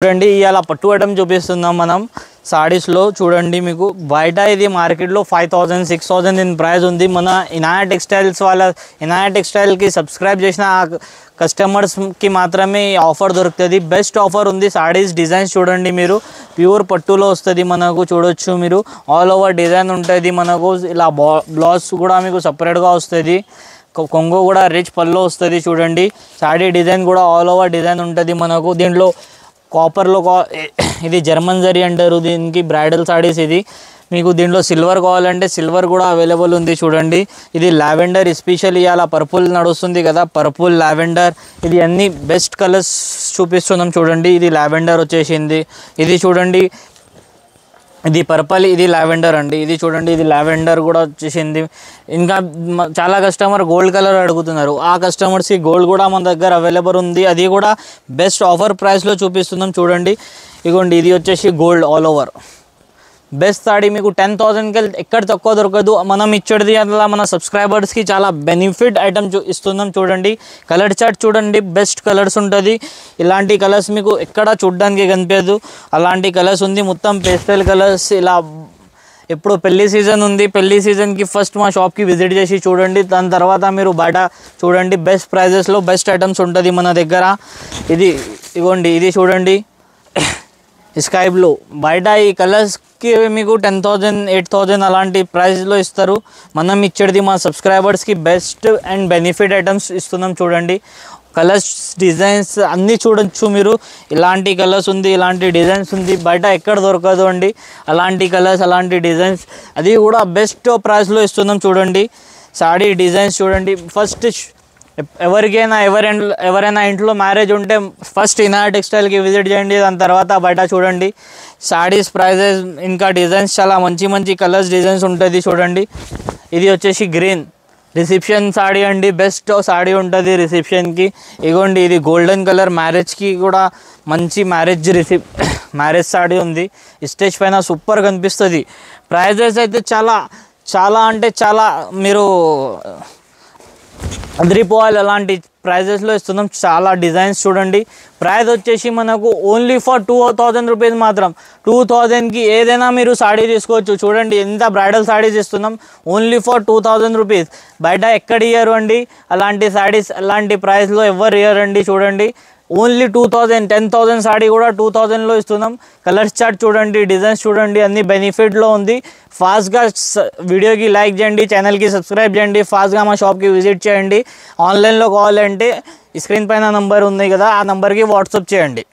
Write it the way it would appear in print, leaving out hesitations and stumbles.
చూడండి ఇయాల పట్టు ఐటమ్ చూపిస్తున్నాం మనం సారీస్ లో చూడండి మీకు బయట ఇది మార్కెట్ లో 5000 6000 ఇన్ ప్రైస్ ఉంది మన ఇనాయ టెక్స్టైల్స్ వాళ్ళ ఇనాయ టెక్స్టైల్ కి సబ్స్క్రైబ్ చేసిన కస్టమర్స్ కి మాత్రమే ఆఫర్ దొరుకుతది బెస్ట్ ఆఫర్ ఉంది సారీస్ డిజైన్స్ చూడండి మీరు ప్యూర్ పట్టులో వస్తది మనకు చూడొచ్చు మీరు ఆల్ ఓవర్ డిజైన్ ఉంటది మనకు ఇలా బ్లౌజ్ కూడా మీకు సెపరేట్ గా వస్తది కొంగో కూడా రిచ్ పల్లో వస్తది చూడండి సారీ డిజైన్ కూడా ఆల్ ఓవర్ డిజైన్ ఉంటది మనకు దీంట్లో కాపర్ లో ఇది జర్మన్ జరీ అంటారు దీనికి బ్రైడల్ సారీస్ ఇది మీకు దీంట్లో సిల్వర్ కావాలంటే సిల్వర్ కూడా అవైలబుల్ ఉంది చూడండి ఇది లావెండర్ ఎస్పెషల్లీ ఇయాల పర్పుల్ నడుస్తుంది కదా పర్పుల్ లావెండర్ ఇది అన్ని బెస్ట్ కలర్స్ చూపిస్తున్నాం చూడండి ఇది లావెండర్ వచ్చేసింది ఇది చూడండి ఇది పర్పుల్ ఇది లావెండర్ అండి ఇది చూడండి ఇది లావెండర్ కూడా వచ్చేసింది ఇంకా చాలా కస్టమర్ గోల్డ్ కలర్ అడుగుతున్నారు ఆ కస్టమర్స్ కి గోల్డ్ కూడా మన దగ్గర అవైలబుల్ ఉంది అది కూడా బెస్ట్ ఆఫర్ ప్రైస్ లో చూపిస్తున్నాం చూడండి ఇగోండి ఇది వచ్చేసి gold all over best sorry మీకు 10000 కి ఎక్కడ తక్కువ దొరకదు మనం ఇచ్చేది అలా మన సబ్స్క్రైబర్స్ కి చాలా బెనిఫిట్ ఐటమ్ ఇస్తున్నాం చూడండి కలర్ చార్ట్ చూడండి బెస్ట్ కలర్స్ ఉంటది ఇలాంటి కలర్స్ మీకు ఎక్కడ చూడడానికి కనిపించదు అలాంటి కలర్స్ ఉంది మొత్తం పేస్టల్ కలర్స్ ఇలా ఇప్పుడు పెళ్లి సీజన్ ఉంది పెళ్లి సీజన్ కి ఫస్ట్ మా షాప్ కి విజిట్ చేసి చూడండి దాని తర్వాత మీరు బయట చూడండి బెస్ట్ ప్రైజెస్ లో బెస్ట్ ఐటమ్స్ ఉంటది మన దగ్గర ఇది ఇగోండి ఇది చూడండి స్కై బ్లూ బయట ఈ కలర్స్ కి మీకు 10000 8000 అలాంటి ప్రైస్ లో ఇస్తారు మనం ఇచ్చేది మా సబ్స్క్రైబర్స్ కి బెస్ట్ అండ్ బెనిఫిట్ ఐటమ్స్ ఇస్తున్నాం చూడండి కలర్స్ డిజైన్స్ అన్ని చూడొచ్చు మీరు ఇలాంటి కలర్స్ ఉంది ఇలాంటి డిజైన్స్ ఉంది బయట ఎక్కడ దొరకదు అండి అలాంటి కలర్స్ అలాంటి డిజైన్స్ అది కూడా బెస్ట్ ప్రైస్ లో ఇస్తున్నాం చూడండి సారీ డిజైన్స్ చూడండి ఫస్ట్ ఎవరైనా ఇంట్లో మ్యారేజ్ ఉంటే ఫస్ట్ ఇనాయ టెక్స్టైల్ కి విజిట్ చేయండి దాని తర్వాత బయట చూడండి సారీస్ ప్రైజెస్ ఇంకా డిజైన్స్ చాలా మంచి మంచి కలర్స్ డిజైన్స్ ఉంటుంది చూడండి ఇది వచ్చేసి గ్రీన్ రిసెప్షన్ సారీ అండి బెస్ట్ సారీ ఉంటుంది రిసెప్షన్ కి ఇగోండి ఇది గోల్డెన్ కలర్ మ్యారేజ్ కి కూడా మంచి మ్యారేజ్ సారీ ఉంది స్టేజ్ పైన సూపర్ కనిపిస్తుంది ప్రైజెస్ అయితే చాలా అంటే చాలా మీరు అద్రిపోవాలి అలాంటి ప్రైజెస్ లో ఇస్తున్నాం చాలా డిజైన్స్ చూడండి ప్రైస్ వచ్చేసి మనకు ఓన్లీ ఫర్ 2000 రూపీస్ మాత్రం 2000 కి ఏదైనా మీరు సారీ తీసుకోవచ్చు చూడండి ఎంత బ్రైడల్ సారీస్ ఇస్తున్నాం ఓన్లీ ఫర్ 2000 రూపీస్ బయట ఎక్కడ ఇయ్యరు అండి అలాంటి సారీస్ అలాంటి ప్రైస్ లో ఎవరు ఇయ్యరు అండి చూడండి ఓన్లీ 2000 10000 సారీ కూడా 2000 లో ఇస్తున్నాం కలర్స్ చార్ట్ చూడండి డిజైన్స్ చూడండి అన్ని బెనిఫిట్ లో ఉంది ఫాస్ట్ గా వీడియోకి లైక్ చేయండి ఛానల్ కి సబ్స్క్రైబ్ చేయండి ఫాస్ట్ గా మా షాప్ కి విజిట్ చేయండి ఆన్లైన్ లో కావాలంటే స్క్రీన్ పైన నంబర్ ఉంది కదా ఆ నంబర్ కి వాట్సాప్ చేయండి